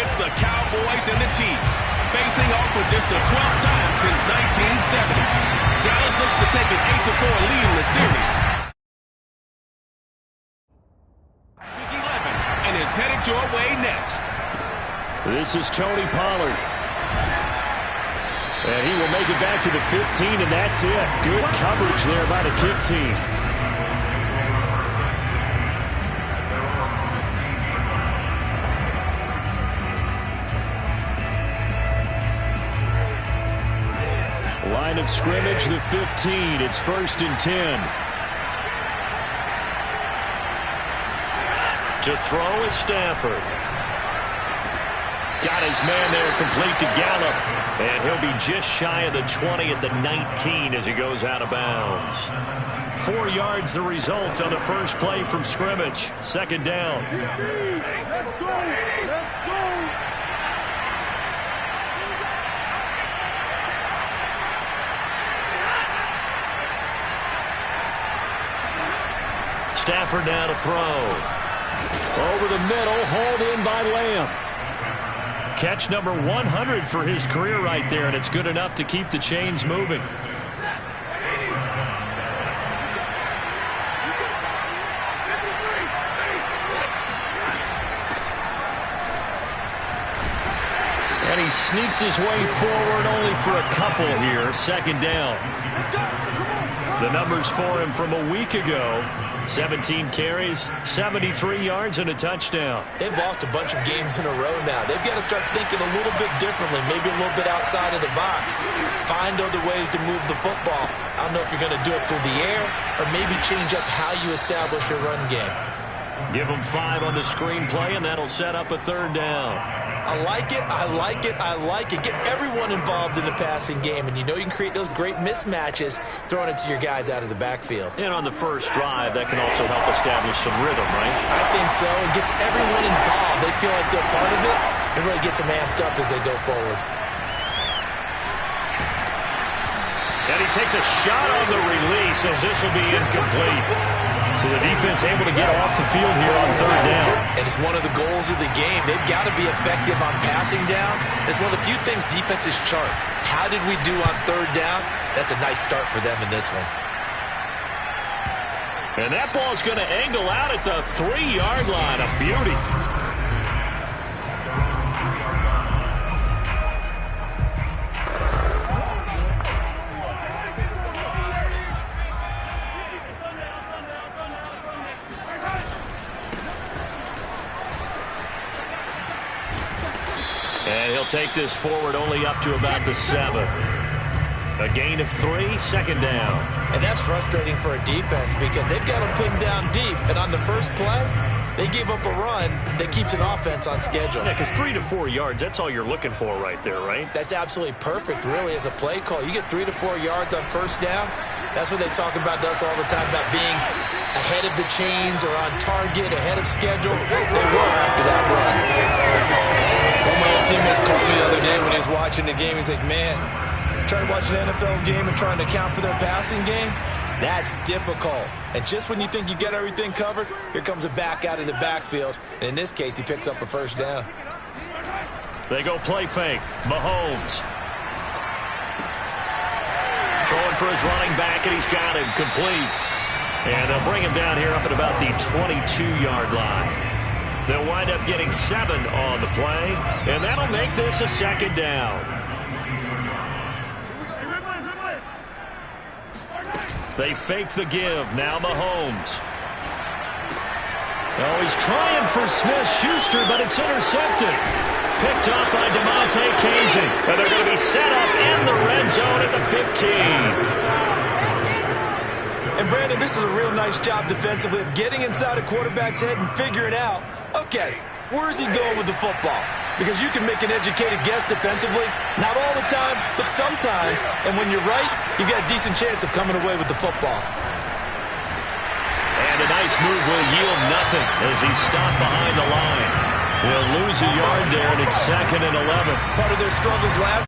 It's the Cowboys and the Chiefs facing off for just the 12th time since 1970. Dallas looks to take an 8-4 lead in the series. Week 11 and is headed your way next. This is Tony Pollard. And he will make it back to the 15, and that's it. Good coverage there by the kick team. Line of scrimmage, the 15. It's 1st and 10. To throw is Stafford. Got his man there complete to Gallup. And he'll be just shy of the 20 at the 19 as he goes out of bounds. 4 yards the result on the first play from scrimmage. 2nd down. Let's go. Let's go. Stafford now to throw. Over the middle, hauled in by Lamb. Catch number 100 for his career right there, and it's good enough to keep the chains moving. And he sneaks his way forward only for a couple here. 2nd down. The numbers for him from a week ago. 17 carries, 73 yards, and a touchdown. They've lost a bunch of games in a row now. They've got to start thinking a little bit differently, maybe a little bit outside of the box. Find other ways to move the football. I don't know if you're going to do it through the air or maybe change up how you establish your run game. Give them 5 on the screenplay, and that'll set up a 3rd down. I like it, I like it, I like it. Get everyone involved in the passing game, and you know you can create those great mismatches throwing it to your guys out of the backfield. And on the first drive, that can also help establish some rhythm, right? I think so. It gets everyone involved. They feel like they're part of it. It really gets them amped up as they go forward. And he takes a shot on the release as this will be incomplete. So the defense able to get off the field here on 3rd down. And it's one of the goals of the game. They've got to be effective on passing downs. It's one of the few things defenses chart. How did we do on 3rd down? That's a nice start for them in this one. And that ball's going to angle out at the 3-yard line. A beauty. And he'll take this forward only up to about the 7. A gain of 3, 2nd down. And that's frustrating for a defense because they've got them pinned down deep. And on the first play, they gave up a run that keeps an offense on schedule. Yeah, because 3 to 4 yards, that's all you're looking for right there, right? That's absolutely perfect, really, as a play call. You get 3 to 4 yards on 1st down. That's what they talk about to us all the time, about being ahead of the chains or on target, ahead of schedule. They were after that run. One of my old teammates called me the other day when he was watching the game. He's like, man, trying to watch an NFL game and trying to account for their passing game, that's difficult. And just when you think you get everything covered, here comes a back out of the backfield. And in this case, he picks up a 1st down. They go play fake. Mahomes. Throwing for his running back, and he's got him complete. And they'll bring him down here up at about the 22-yard line. They'll wind up getting 7 on the play, and that'll make this a 2nd down. They fake the give. Now Mahomes. Oh, he's trying for Smith-Schuster, but it's intercepted. Picked up by DeMonte Casey. And they're going to be set up in the red zone at the 15. And, Brandon, this is a real nice job defensively of getting inside a quarterback's head and figuring out, okay, where's he going with the football? Because you can make an educated guess defensively, not all the time, but sometimes. And when you're right, you've got a decent chance of coming away with the football. And a nice move will yield nothing as he's stopped behind the line. He'll lose a yard there, and it's 2nd and 11. Part of their struggles last.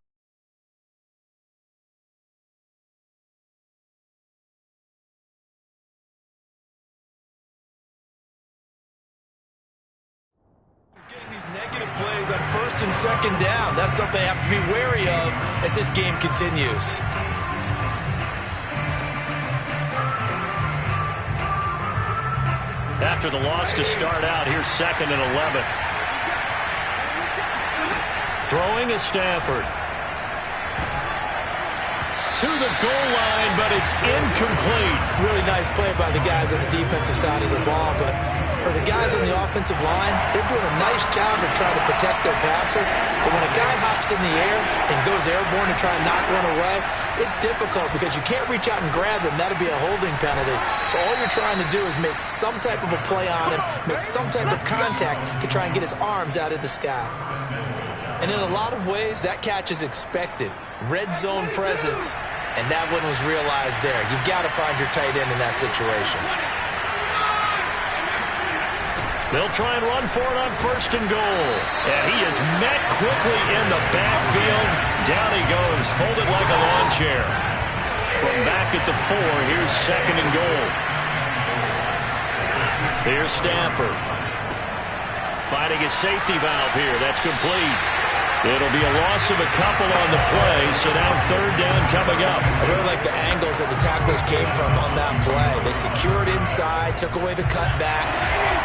Getting these Those negative plays on first and second down, that's something they have to be wary of as this game continues. After the loss to start out, here's 2nd and 11. Throwing is Stafford. To the goal line, but it's incomplete. Really nice play by the guys on the defensive side of the ball, but for the guys on the offensive line, they're doing a nice job of trying to protect their passer. But when a guy hops in the air and goes airborne to try and knock one away, it's difficult because you can't reach out and grab him. That'll be a holding penalty. So all you're trying to do is make some type of a play on him, make some type of contact to try and get his arms out of the sky. And in a lot of ways, that catch is expected. Red zone presence, and that one was realized there. You've got to find your tight end in that situation. They'll try and run for it on 1st and goal. And he is met quickly in the backfield. Down he goes, folded like a lawn chair. From back at the 4, here's 2nd and goal. Here's Stafford. Fighting his safety valve here. That's complete. It'll be a loss of a couple on the play, so now 3rd down coming up. I really like the angles that the tacklers came from on that play. They secured inside, took away the cutback.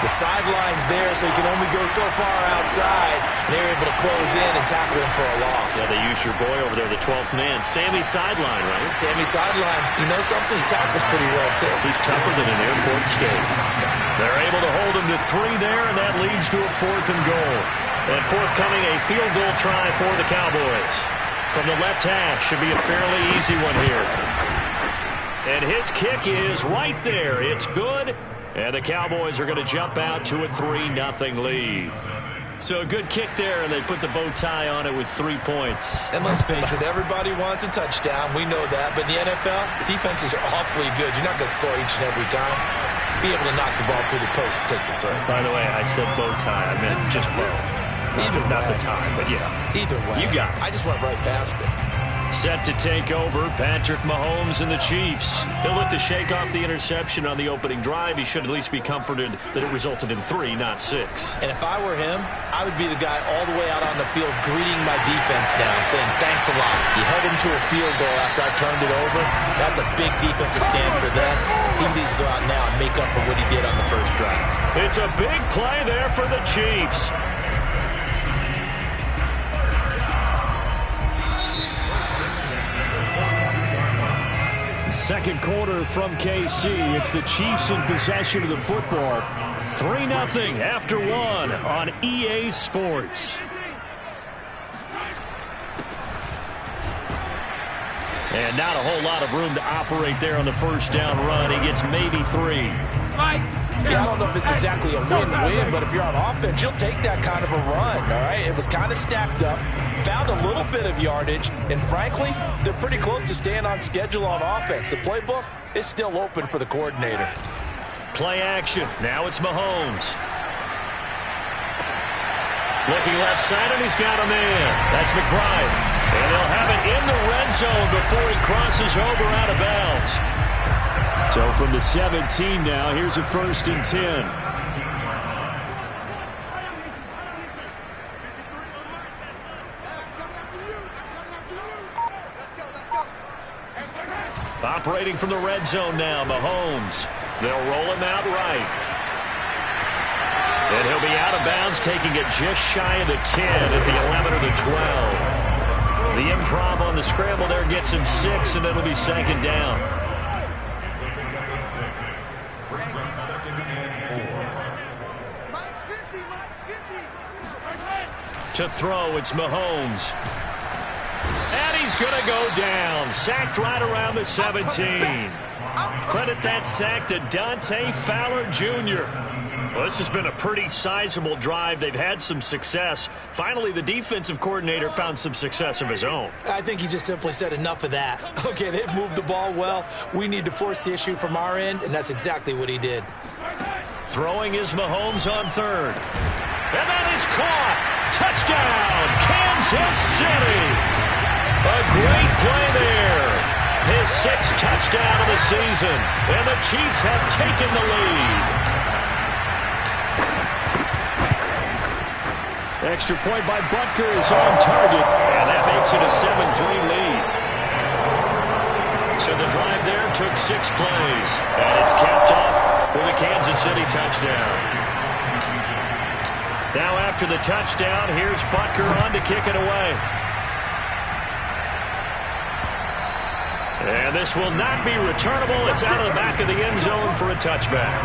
The sideline's there, so he can only go so far outside. And they were able to close in and tackle him for a loss. Yeah, they used your boy over there, the 12th man. Sammy Sideline, right? Sammy Sideline. You know something? He tackles pretty well, too. He's tougher than an airport skate. They're able to hold him to 3 there, and that leads to a 4th and goal. And forthcoming, a field goal try for the Cowboys. From the left hash, should be a fairly easy one here. And his kick is right there. It's good. And the Cowboys are going to jump out to a 3-0 lead. So a good kick there, and they put the bow tie on it with 3 points. And let's face it, everybody wants a touchdown. We know that. But in the NFL, defenses are awfully good. You're not going to score each and every time. Be able to knock the ball through the post and take the throw. By the way, I said bow tie. I meant just bow. Not the time, but yeah. Either way. You got it. I just went right past it. Set to take over, Patrick Mahomes and the Chiefs. He'll look to shake off the interception on the opening drive. He should at least be comforted that it resulted in 3, not 6. And if I were him, I would be the guy all the way out on the field greeting my defense now, saying, thanks a lot. You held him to a field goal after I turned it over. That's a big defensive stand for them. He needs to go out now and make up for what he did on the first drive. It's a big play there for the Chiefs. Second quarter from KC. It's the Chiefs in possession of the football. 3-0 after 1 on EA Sports. And not a whole lot of room to operate there on the first down run. He gets maybe 3. Yeah, I don't know if it's exactly a win-win, but if you're on offense, you'll take that kind of a run, all right? It was kind of stacked up, found a little bit of yardage, and frankly, they're pretty close to staying on schedule on offense. The playbook is still open for the coordinator. Play action. Now it's Mahomes. Looking left side, and he's got a man. That's McBride. And they'll have it in the red zone before he crosses over out of bounds. So from the 17 now, here's a 1st and 10. Operating from the red zone now, Mahomes. They'll roll him out right. And he'll be out of bounds, taking it just shy of the 10 at the 11 or the 12. The improv on the scramble there gets him 6, and it'll be 2nd down. To throw, it's Mahomes. And he's going to go down. Sacked right around the 17. Credit that sack to Dante Fowler Jr. Well, this has been a pretty sizable drive. They've had some success. Finally, the defensive coordinator found some success of his own. I think he just simply said enough of that. Okay, they've moved the ball well. We need to force the issue from our end, and that's exactly what he did. Throwing is Mahomes on 3rd. And that is caught. Touchdown, Kansas City. A great play there. His 6th touchdown of the season. And the Chiefs have taken the lead. Extra point by Butker is on target, and that makes it a 7-3 lead. So the drive there took 6 plays, and it's capped off with a Kansas City touchdown. Now after the touchdown, here's Butker on to kick it away. And this will not be returnable. It's out of the back of the end zone for a touchback.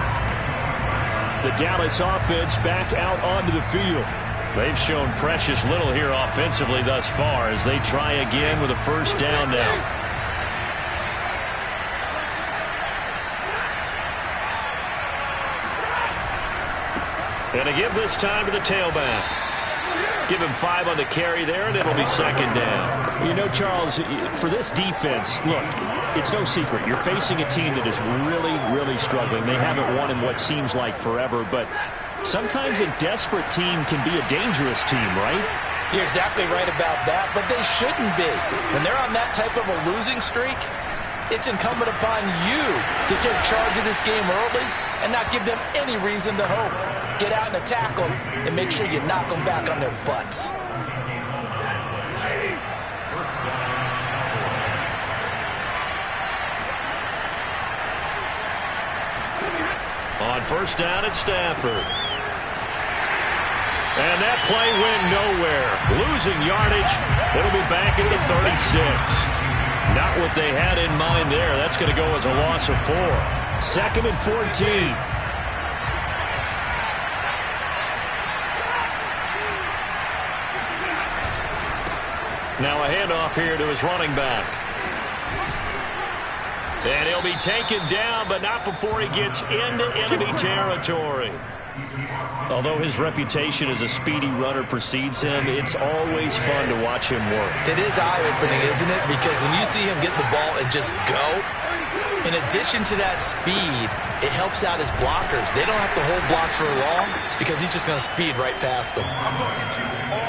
The Dallas offense back out onto the field. They've shown precious little here offensively thus far as they try again with a first down now. And a give this time to the tailback. Give him 5 on the carry there, and it'll be second down. You know, Charles, for this defense, look, it's no secret. You're facing a team that is really, really struggling. They haven't won in what seems like forever, but sometimes a desperate team can be a dangerous team, right? You're exactly right about that, but they shouldn't be. When they're on that type of a losing streak, it's incumbent upon you to take charge of this game early and not give them any reason to hope. Get out and attack them and make sure you knock them back on their butts. On first down, it's Stafford. And that play went nowhere. Losing yardage. It'll be back at the 36. Not what they had in mind there. That's going to go as a loss of 4. Second and 14. Now a handoff here to his running back. And he'll be taken down, but not before he gets into enemy territory. Although his reputation as a speedy runner precedes him, it's always fun to watch him work. It is eye-opening, isn't it? Because when you see him get the ball and just go, in addition to that speed, it helps out his blockers. They don't have to hold blocks for long because he's just going to speed right past them.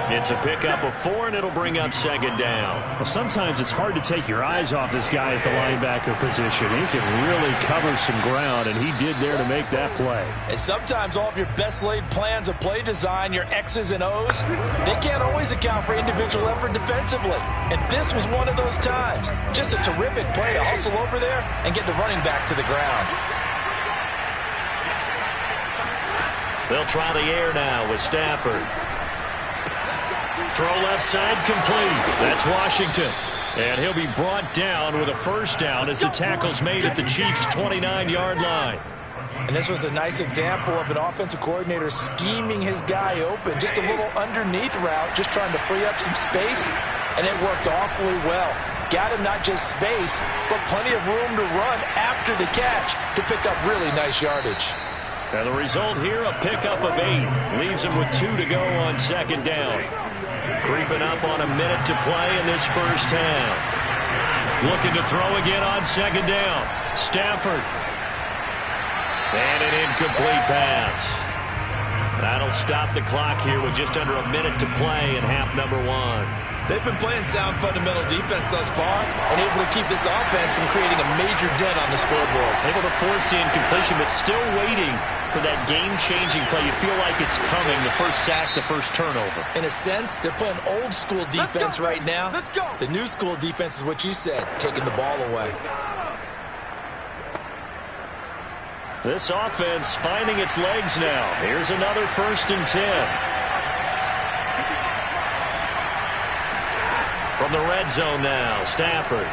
It's a pickup of 4, and it'll bring up second down. Well, sometimes it's hard to take your eyes off this guy at the linebacker position. He can really cover some ground, and he did there to make that play. And sometimes all of your best laid plans of play design, your X's and O's, they can't always account for individual effort defensively. And this was one of those times. Just a terrific play to hustle over there and get the running back to the ground. They'll try the air now with Stafford. Throw left side complete. That's Washington. And he'll be brought down with a first down as the tackle's made at the Chiefs' 29-yard line. And this was a nice example of an offensive coordinator scheming his guy open. Just a little underneath route, just trying to free up some space. And it worked awfully well. Got him not just space, but plenty of room to run after the catch to pick up really nice yardage. And the result here, a pickup of 8. Leaves him with 2 to go on second down. Creeping up on a minute to play in this first half. Looking to throw again on second down. Stafford. And an incomplete pass. That'll stop the clock here with just under a minute to play in half number 1. They've been playing sound fundamental defense thus far and able to keep this offense from creating a major dent on the scoreboard. Able to force the incompletion, but still waiting for that game-changing play. You feel like it's coming, the first sack, the first turnover. In a sense, they're playing old-school defense right now. The new school defense is what you said, taking the ball away. This offense finding its legs now. Here's another 1st and 10. From the red zone now, Stafford.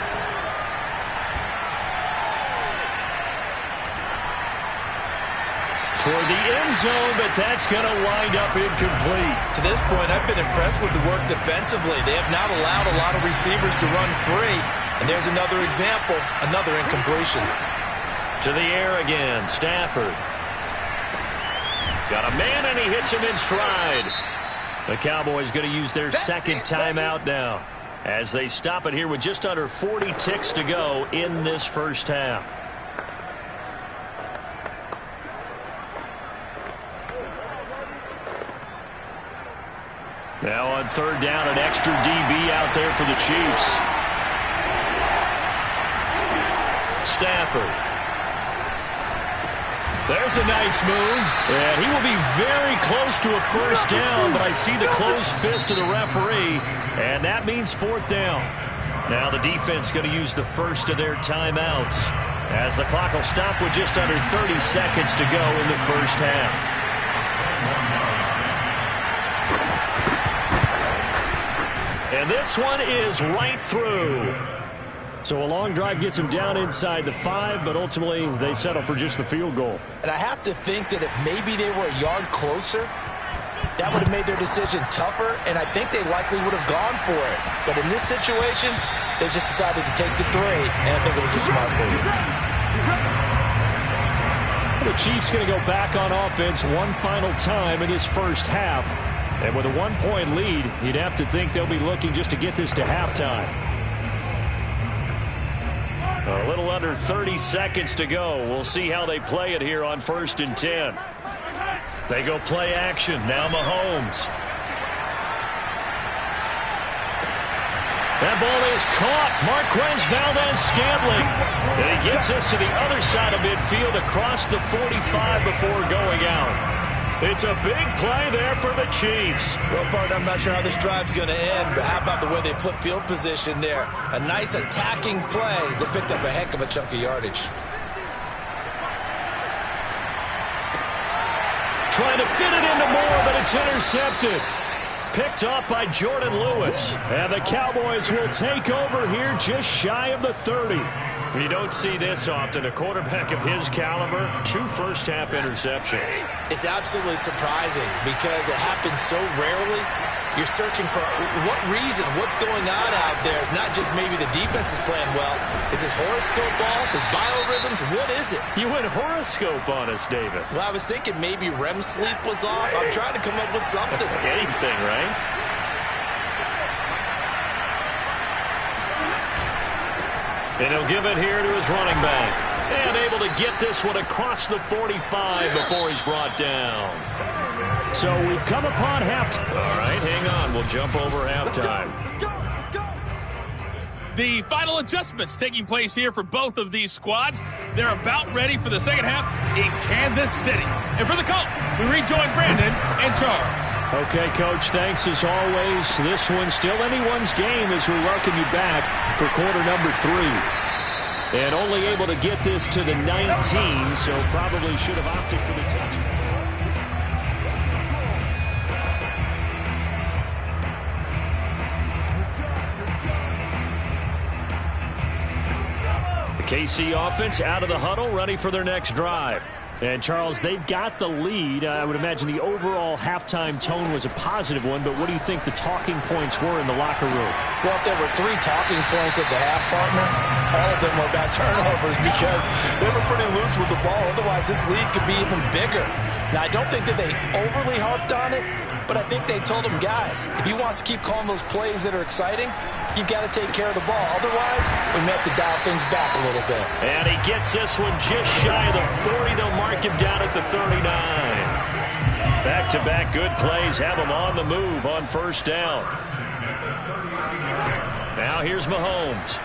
Toward the end zone, but that's going to wind up incomplete. To this point, I've been impressed with the work defensively. They have not allowed a lot of receivers to run free. And there's another example, another incompletion. To the air again, Stafford. Got a man, and he hits him in stride. The Cowboys going to use their second timeout now, as they stop it here with just under 40 ticks to go in this first half. Now on third down, an extra DB out there for the Chiefs. Stafford. There's a nice move, and he will be very close to a first down, but I see the closed fist of the referee, and that means fourth down. Now the defense going to use the first of their timeouts, as the clock will stop with just under 30 seconds to go in the first half. And this one is right through. So a long drive gets them down inside the 5, but ultimately they settle for just the field goal. And I have to think that if maybe they were a yard closer, that would have made their decision tougher, and I think they likely would have gone for it. But in this situation, they just decided to take the 3, and I think it was a smart move. The Chiefs going to go back on offense one final time in this first half. And with a 1-point lead, you'd have to think they'll be looking just to get this to halftime. A little under 30 seconds to go. We'll see how they play it here on 1st and 10. They go play action. Now Mahomes. That ball is caught. Marquez Valdes-Scantling. And he gets us to the other side of midfield across the 45 before going out. It's a big play there for the Chiefs. Well, partner, I'm not sure how this drive's going to end, but how about the way they flip field position there? A nice attacking play that picked up a heck of a chunk of yardage. Trying to fit it into Moore, but it's intercepted. Picked off by Jordan Lewis. And the Cowboys will take over here just shy of the 30. You don't see this often. A quarterback of his caliber, 2 first-half interceptions. It's absolutely surprising because it happens so rarely. You're searching for what reason, what's going on out there. It's not just maybe the defense is playing well. Is his horoscope off? His biorhythms? What is it? You went horoscope on us, David. Well, I was thinking maybe REM sleep was off. I'm trying to come up with something. Anything, right? And he'll give it here to his running back. And able to get this one across the 45 before he's brought down. So we've come upon halftime. All right, hang on. We'll jump over halftime. The final adjustments taking place here for both of these squads. They're about ready for the second half in Kansas City. And for the call, we rejoin Brandon and Charles. Okay, Coach, thanks as always. This one's still anyone's game as we welcome you back for quarter number 3. And only able to get this to the 19, so probably should have opted for the touchdown. The KC offense out of the huddle, ready for their next drive. And, Charles, they've got the lead. I would imagine the overall halftime tone was a positive one, but what do you think the talking points were in the locker room? Well, if there were 3 talking points at the half, partner, all of them were about turnovers because they were pretty loose with the ball. Otherwise, this lead could be even bigger. Now, I don't think that they overly harped on it, but I think they told them, guys, if he wants to keep calling those plays that are exciting, you've got to take care of the ball. Otherwise, we may have to dial things back a little bit. And he gets this one just shy of the 40. They'll mark him down at the 39. Back-to-back good plays have him on the move on first down. Now here's Mahomes.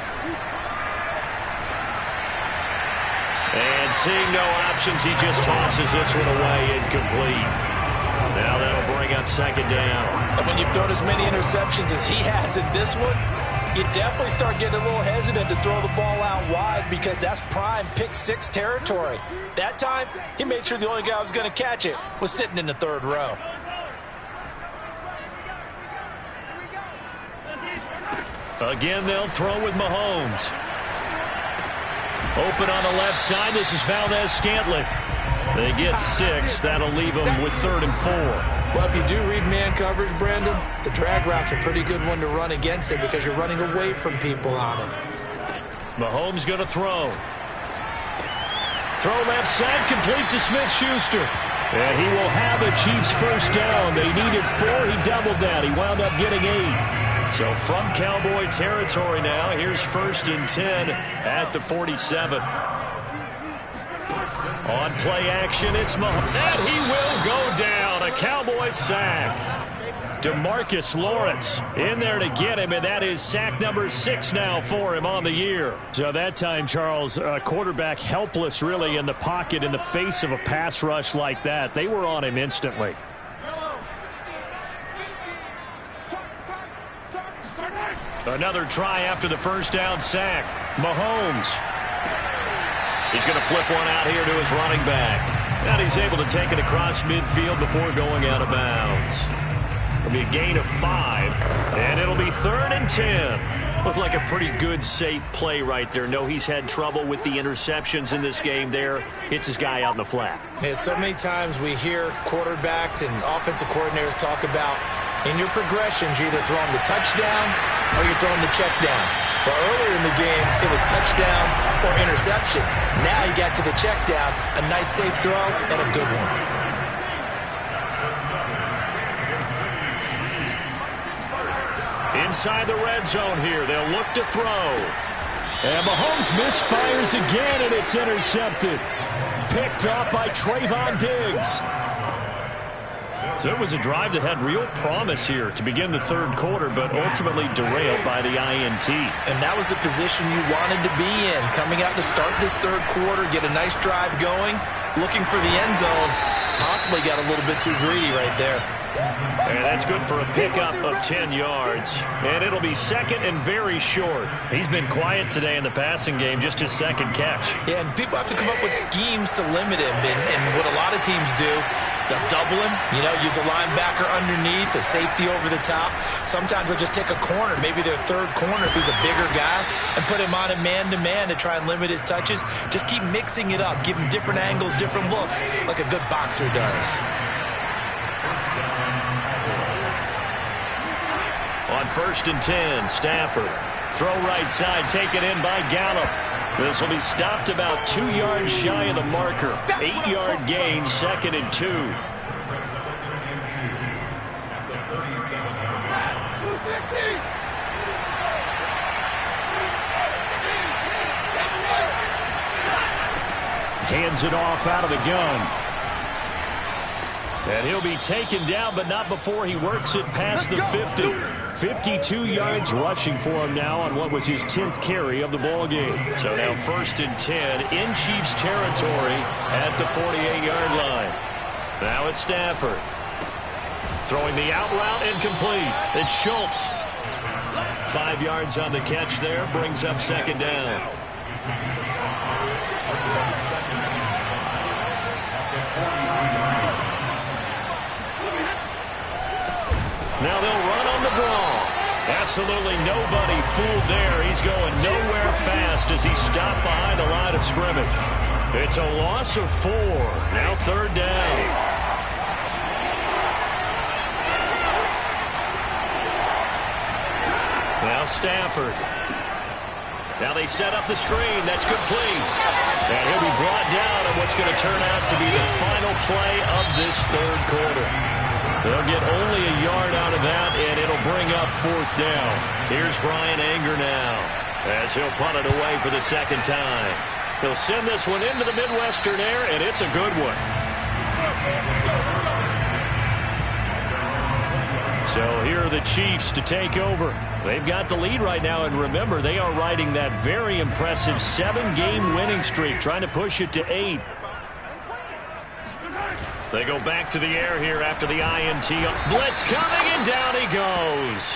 And seeing no options, he just tosses this one away incomplete. Now that'll bring up second down. And when you've thrown as many interceptions as he has in this one, you definitely start getting a little hesitant to throw the ball out wide because that's prime pick 6 territory. That time, he made sure the only guy who was going to catch it was sitting in the 3rd row. Again, they'll throw with Mahomes. Open on the left side. This is Valdes-Scantling. They get 6. That'll leave them with 3rd and 4. Well, if you do read man coverage, Brandon, the drag route's a pretty good one to run against it because you're running away from people on it. Mahomes going to throw. Throw left side, complete to Smith-Schuster. And he will have a Chiefs first down. They needed 4. He doubled that. He wound up getting 8. So from Cowboy territory now, here's 1st and 10 at the 47. On play action, it's Mahomes. And he will go down. A Cowboy sack. DeMarcus Lawrence in there to get him, and that is sack number 6 now for him on the year. So that time, Charles, quarterback helpless really in the pocket in the face of a pass rush like that. They were on him instantly. Another try after the first down sack. Mahomes. He's going to flip one out here to his running back. And he's able to take it across midfield before going out of bounds. It'll be a gain of 5, and it'll be 3rd and 10. Looked like a pretty good, safe play right there. No, he's had trouble with the interceptions in this game there. Hits his guy out in the flat. Yeah, so many times we hear quarterbacks and offensive coordinators talk about in your progressions, you're either throwing the touchdown or you're throwing the check down. But earlier in the game, it was touchdown or interception. Now you got to the check down, a nice safe throw, and a good one. Inside the red zone here, they'll look to throw. And Mahomes misfires again, and it's intercepted. Picked off by Trayvon Diggs. So it was a drive that had real promise here to begin the third quarter, but ultimately derailed by the INT. And that was the position you wanted to be in. Coming out to start this third quarter, get a nice drive going, looking for the end zone. Possibly got a little bit too greedy right there. And that's good for a pickup of 10 yards. And it'll be second and very short. He's been quiet today in the passing game, just his second catch. Yeah, and people have to come up with schemes to limit him. And what a lot of teams do, they'll double him, use a linebacker underneath, a safety over the top. Sometimes they'll just take a corner, maybe their third corner if he's a bigger guy, and put him on a man-to-man to try and limit his touches. Just keep mixing it up, give him different angles, different looks, like a good boxer does. On 1st and 10, Stafford. Throw right side, taken in by Gallup. This will be stopped about 2 yards shy of the marker. 8-yard gain, 2nd and 2. Hands it off out of the gun. And he'll be taken down, but not before he works it past the 50. 52 yards rushing for him now on what was his 10th carry of the ball game. So now 1st and 10 in Chiefs territory at the 48-yard line. Now it's Stafford. Throwing the out route incomplete. It's Schultz. 5 yards on the catch there, brings up 2nd down. Now they'll run on the brawl. Absolutely nobody fooled there. He's going nowhere fast as he's stopped behind the line of scrimmage. It's a loss of 4. Now 3rd down. Now Stafford. Now they set up the screen. That's complete. And he'll be brought down on what's going to turn out to be the final play of this third quarter. They'll get only a yard out of that, and it'll bring up 4th down. Here's Brian Anger now as he'll punt it away for the 2nd time. He'll send this one into the Midwestern air, and it's a good one. So here are the Chiefs to take over. They've got the lead right now, and remember, they are riding that very impressive 7-game winning streak, trying to push it to 8. They go back to the air here after the INT. Blitz coming, and down he goes.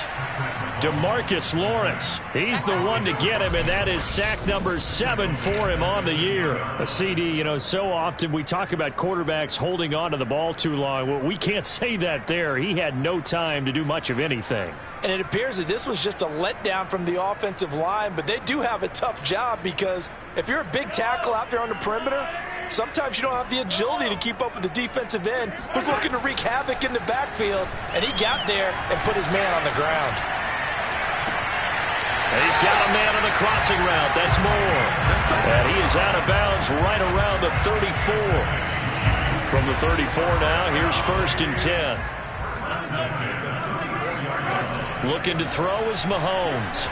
DeMarcus Lawrence. He's the one to get him, and that is sack number 7 for him on the year. A CD, so often we talk about quarterbacks holding on to the ball too long. Well, we can't say that there. He had no time to do much of anything. And it appears that this was just a letdown from the offensive line, but they do have a tough job because if you're a big tackle out there on the perimeter, sometimes you don't have the agility to keep up with the defensive end who's looking to wreak havoc in the backfield, and he got there and put his man on the ground. And he's got a man on the crossing route. That's Moore. And he is out of bounds right around the 34. From the 34 now, here's 1st and 10. Looking to throw is Mahomes.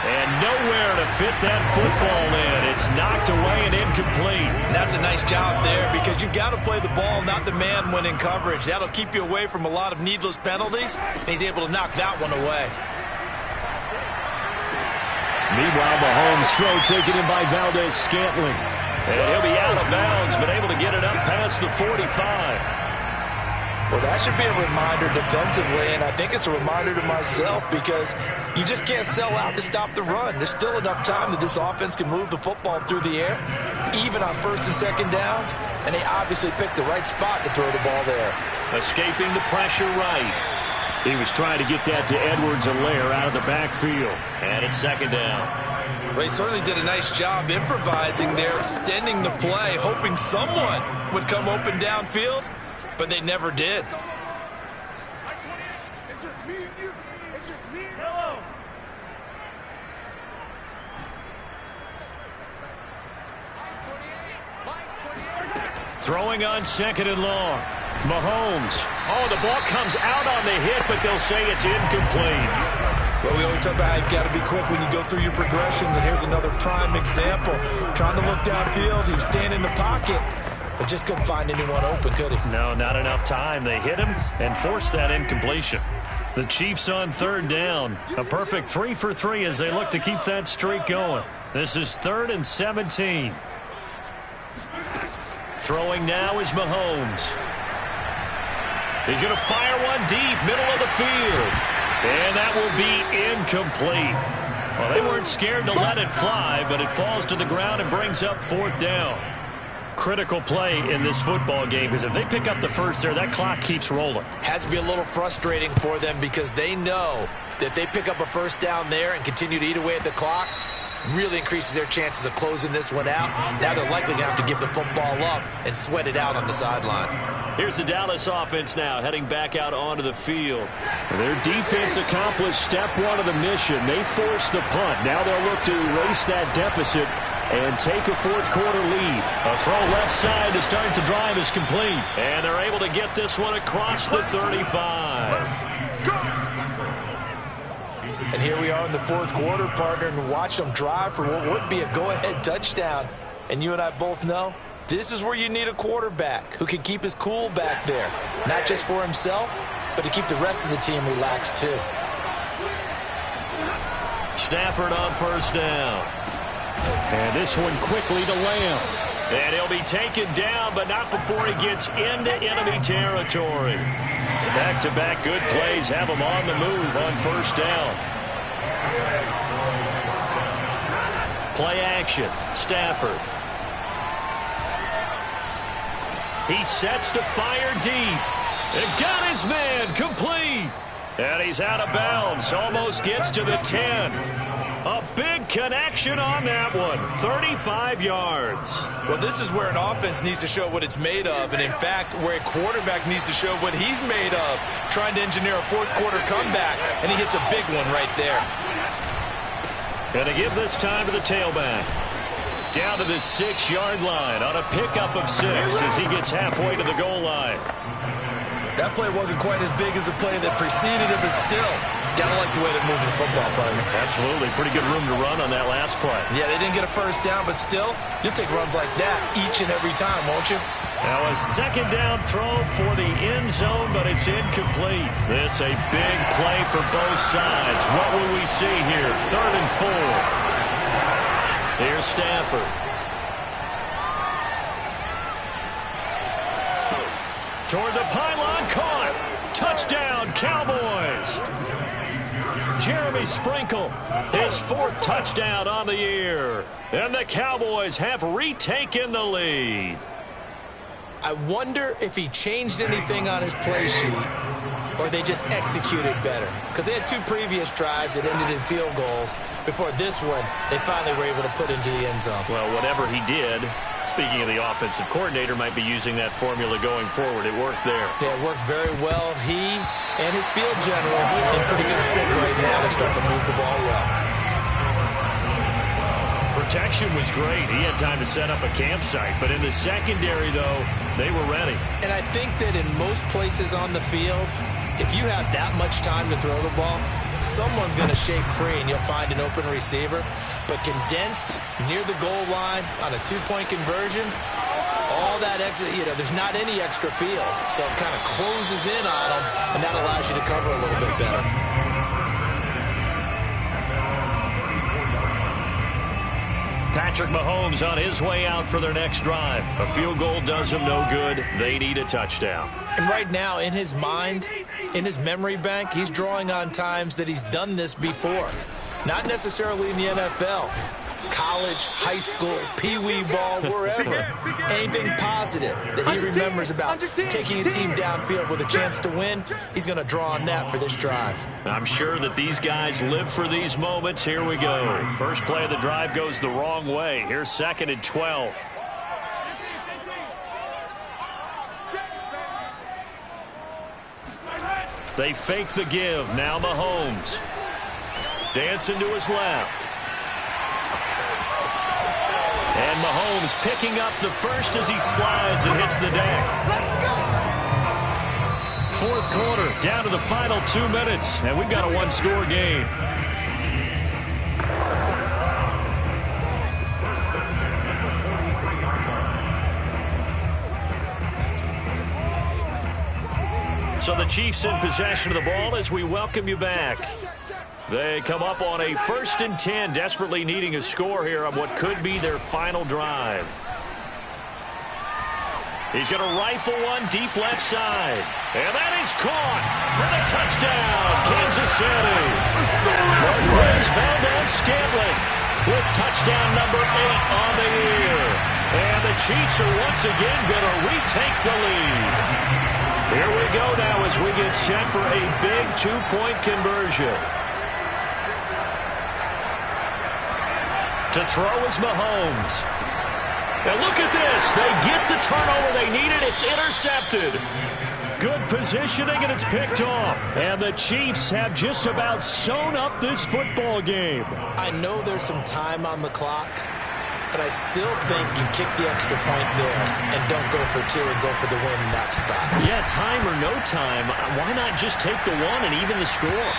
And nowhere to fit that football in. It's knocked away and incomplete. And that's a nice job there because you've got to play the ball, not the man when in coverage. That'll keep you away from a lot of needless penalties. And he's able to knock that one away. Meanwhile, Mahomes' throw taken in by Valdez-Scantling. And he'll be out of bounds, but able to get it up past the 45. Well, that should be a reminder defensively, and I think it's a reminder to myself because you just can't sell out to stop the run. There's still enough time that this offense can move the football through the air, even on first and second downs, and they obviously picked the right spot to throw the ball there. Escaping the pressure right. He was trying to get that to Edwards-Helaire out of the backfield. And it's second down. Well, he certainly did a nice job improvising there, extending the play, hoping someone would come open downfield. But they never did. It's just me and you. It's just me and you. Throwing on second and long. Mahomes. Oh, the ball comes out on the hit, but they'll say it's incomplete. Well, we always talk about how you've got to be quick when you go through your progressions, and here's another prime example. Trying to look downfield, he was standing in the pocket, but just couldn't find anyone open, could he? No, not enough time. They hit him and forced that incompletion. The Chiefs on third down. A perfect 3 for 3 as they look to keep that streak going. This is 3rd and 17. Throwing now is Mahomes. He's going to fire one deep, middle of the field. And that will be incomplete. Well, they weren't scared to let it fly, but it falls to the ground and brings up 4th down. Critical play in this football game because if they pick up the first there, that clock keeps rolling. Has to be a little frustrating for them because they know that they pick up a first down there and continue to eat away at the clock, really increases their chances of closing this one out. Now they're likely going to have to give the football up and sweat it out on the sideline. Here's the Dallas offense now heading back out onto the field. Their defense accomplished step 1 of the mission. They forced the punt. Now they'll look to erase that deficit and take a 4th quarter lead. A throw left side to start the drive is complete. And they're able to get this one across the 35. And here we are in the 4th quarter, partner, and watch them drive for what would be a go-ahead touchdown. And you and I both know this is where you need a quarterback who can keep his cool back there. Not just for himself, but to keep the rest of the team relaxed too. Stafford on first down. And this one quickly to Lamb. And he'll be taken down, but not before he gets into enemy territory. Back-to-back good plays have him on the move on first down. Play action. Stafford. He sets to fire deep. And got his man complete. And he's out of bounds. Almost gets to the 10. A big connection on that one. 35 yards. Well, this is where an offense needs to show what it's made of. And, in fact, where a quarterback needs to show what he's made of. Trying to engineer a 4th quarter comeback. And he hits a big one right there. And to give this time to the tailback. Down to the 6-yard line on a pickup of 6 as he gets halfway to the goal line. That play wasn't quite as big as the play that preceded it, but still, gotta like the way they're moving the football, partner. Absolutely. Pretty good room to run on that last play. Yeah, they didn't get a first down, but still, you'll take runs like that each and every time, won't you? Now a second down throw for the end zone, but it's incomplete. This a big play for both sides. What will we see here? 3rd and 4. Here's Stafford. Toward the pylon, caught. Touchdown, Cowboys. Jeremy Sprinkle, his 4th touchdown on the year. And the Cowboys have retaken the lead. I wonder if he changed anything on his play sheet or they just executed better. Because they had 2 previous drives that ended in field goals. Before this one, they finally were able to put into the end zone. Well, whatever he did, speaking of the offensive coordinator, might be using that formula going forward. It worked there. Yeah, it worked very well. He and his field general in pretty good sync right now. They're starting to move the ball well. Protection was great. He had time to set up a campsite. But in the secondary, though, they were ready. And I think that in most places on the field, if you have that much time to throw the ball, someone's going to shake free and you'll find an open receiver. But condensed near the goal line on a two-point conversion, all that exit, there's not any extra field. So it kind of closes in on them, and that allows you to cover a little bit better. Patrick Mahomes on his way out for their next drive. A field goal does him no good. They need a touchdown. And right now, in his mind, in his memory bank, he's drawing on times that he's done this before. Not necessarily in the NFL. College, high school, pee-wee ball, wherever. Anything positive that he remembers about taking a team downfield with a chance to win, he's going to draw on that for this drive. I'm sure that these guys live for these moments. Here we go. First play of the drive goes the wrong way. Here's 2nd and 12. They fake the give. Now Mahomes. Dancing to his left. And Mahomes picking up the first as he slides and hits the deck. Fourth quarter, down to the final 2 minutes, and we've got a one-score game. So the Chiefs in possession of the ball as we welcome you back. They come up on a 1st and 10, desperately needing a score here on what could be their final drive. He's going to rifle one deep left side. And that is caught for the touchdown, Kansas City. Marquez Valdez-Scantling with touchdown number 8 on the year. And the Chiefs are once again going to retake the lead. Here we go now as we get set for a big 2-point conversion. To throw is Mahomes. And look at this. They get the turnover they needed. It's intercepted. Good positioning, and it's picked off. And the Chiefs have just about sewn up this football game. I know there's some time on the clock, but I still think you kick the extra point there and don't go for 2 and go for the win in that spot. Yeah, time or no time, why not just take the 1 and even the score?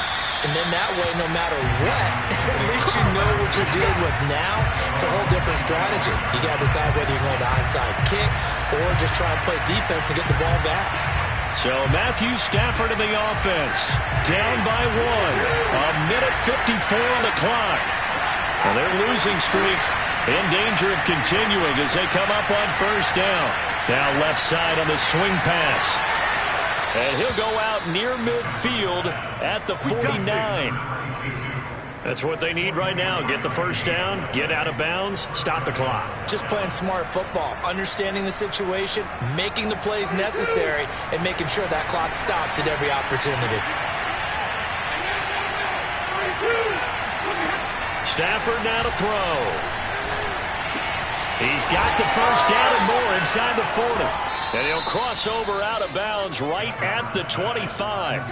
And then that way, no matter what, at least you know what you're dealing with now. It's a whole different strategy. You got to decide whether you're going to onside kick or just try and play defense and get the ball back. So Matthew Stafford in the offense. Down by 1. A minute 54 on the clock. Well, their losing streak in danger of continuing as they come up on 1st down. Now left side on the swing pass. And he'll go out near midfield at the 49. That's what they need right now. Get the 1st down, get out of bounds, stop the clock. Just playing smart football, understanding the situation, making the plays necessary, and making sure that clock stops at every opportunity. Stafford now to throw. He's got the 1st down and more inside the 40. And he'll cross over out of bounds right at the 25.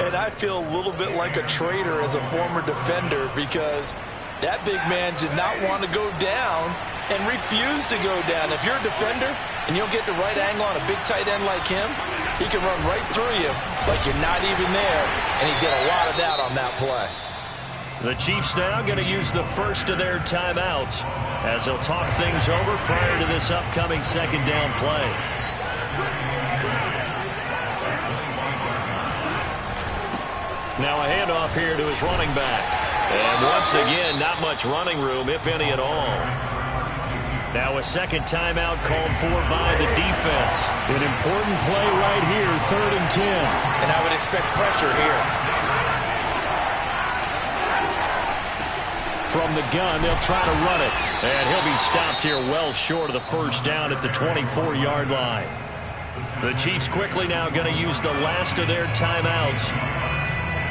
And I feel a little bit like a traitor as a former defender because that big man did not want to go down and refused to go down. If you're a defender and you'll get the right angle on a big tight end like him, he can run right through you like you're not even there, and he did a lot of that on that play. The Chiefs now going to use the first of their timeouts as they'll talk things over prior to this upcoming 2nd down play. Now a handoff here to his running back. And once again, not much running room, if any at all. Now a 2nd timeout called for by the defense. An important play right here, 3rd and 10. And I would expect pressure here. From the gun, they'll try to run it. And he'll be stopped here well short of the 1st down at the 24-yard line. The Chiefs quickly now going to use the last of their timeouts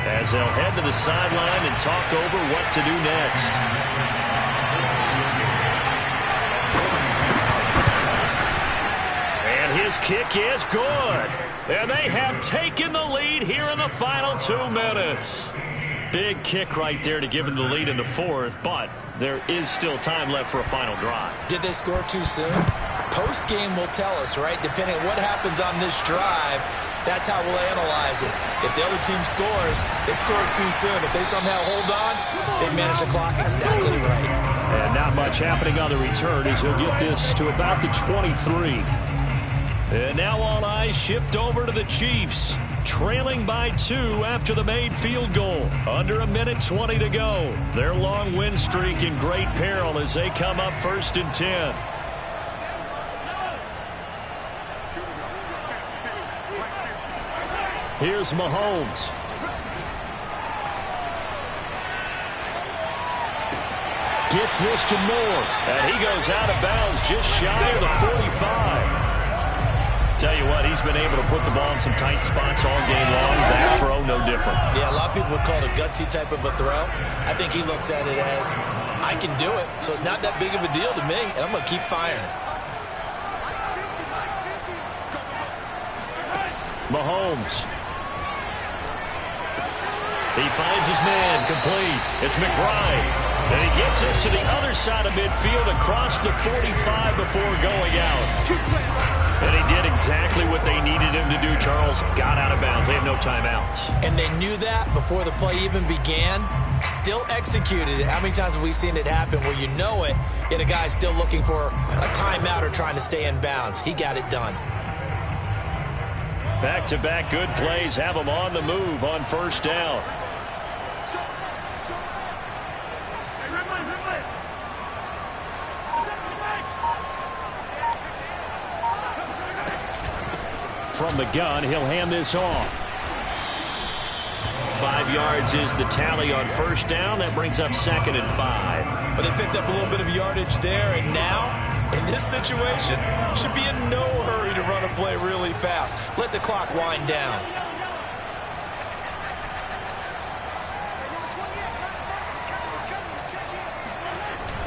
as they'll head to the sideline and talk over what to do next. And his kick is good. And they have taken the lead here in the final 2 minutes. Big kick right there to give them the lead in the 4th, but there is still time left for a final drive. Did they score too soon? Post-game will tell us, right? Depending on what happens on this drive, That's how we'll analyze it. If the other team scores, they scored too soon. If they somehow hold on, they manage the clock exactly right. And not much happening on the return as he'll get this to about the 23. And now all eyes shift over to the Chiefs, trailing by 2 after the made field goal. Under a minute 20 to go. Their long win streak in great peril as they come up 1st and 10. Here's Mahomes. Gets this to Moore. And he goes out of bounds just shy of the 45. Tell you what, he's been able to put the ball in some tight spots all game long. That throw, no different. Yeah, a lot of people would call it a gutsy type of a throw. I think he looks at it as, I can do it, so it's not that big of a deal to me, and I'm going to keep firing. Mahomes. He finds his man, complete. It's McBride. And he gets this to the other side of midfield across the 45 before going out. And he did exactly what they needed him to do, Charles. Got out of bounds. They have no timeouts. And they knew that before the play even began. Still executed it. How many times have we seen it happen where you know it, yet a guy's still looking for a timeout or trying to stay in bounds? He got it done. Back-to-back good plays have him on the move on 1st down. From the gun, he'll hand this off. 5 yards is the tally on 1st down. That brings up 2nd and 5. But they picked up a little bit of yardage there, and now, in this situation, should be in no hurry to run a play really fast. Let the clock wind down.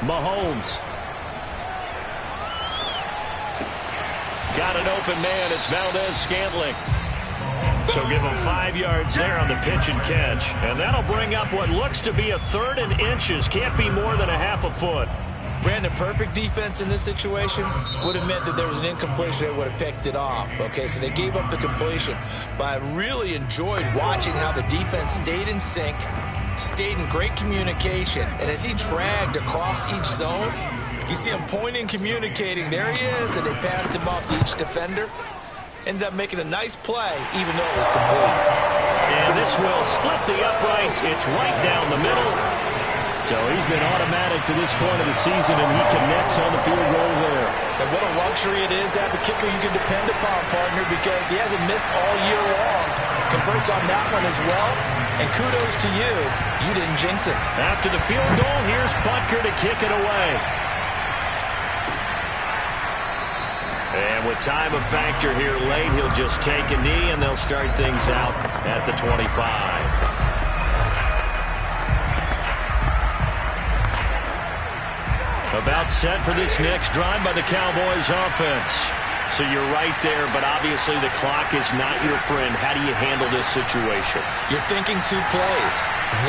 Mahomes. Got an open man. It's Valdez-Scantling. So give him 5 yards there on the pitch and catch. And that'll bring up what looks to be a 3rd and inches. Can't be more than a half a foot. Brandon, perfect defense in this situation would have meant that there was an incompletion. They would have picked it off. Okay, so they gave up the completion. But I really enjoyed watching how the defense stayed in sync, stayed in great communication. And as he dragged across each zone, you see him pointing, communicating. There he is, and they passed him off to each defender. Ended up making a nice play, even though it was complete. And this will split the uprights. It's right down the middle. So he's been automatic to this point of the season, and he connects on the field goal there. And what a luxury it is to have a kicker you can depend upon, partner, because he hasn't missed all year long. Converts on that one as well. And kudos to you. You didn't jinx it. After the field goal, here's Butker to kick it away. And with time a factor here late, he'll just take a knee, and they'll start things out at the 25. About set for this next drive by the Cowboys offense. So you're right there, but obviously the clock is not your friend. How do you handle this situation? You're thinking 2 plays.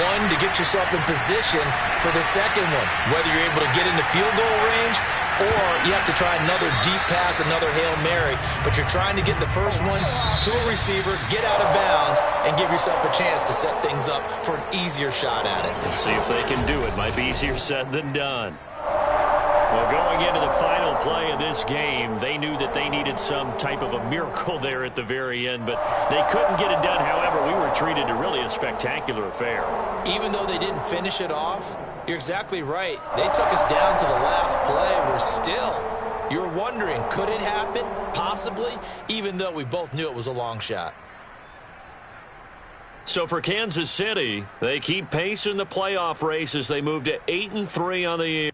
One, to get yourself in position for the second one, whether you're able to get into field goal range or you have to try another deep pass, another Hail Mary. But you're trying to get the first one to a receiver, get out of bounds, and give yourself a chance to set things up for an easier shot at it. Let's see if they can do it. Might be easier said than done. Well, going into the final play of this game, they knew that they needed some type of a miracle there at the very end, but they couldn't get it done. However, we were treated to really a spectacular affair. Even though they didn't finish it off, you're exactly right. They took us down to the last play. We're still, you're wondering, could it happen? Possibly, even though we both knew it was a long shot. So for Kansas City, they keep pace in the playoff race as they move to 8-3 on the year.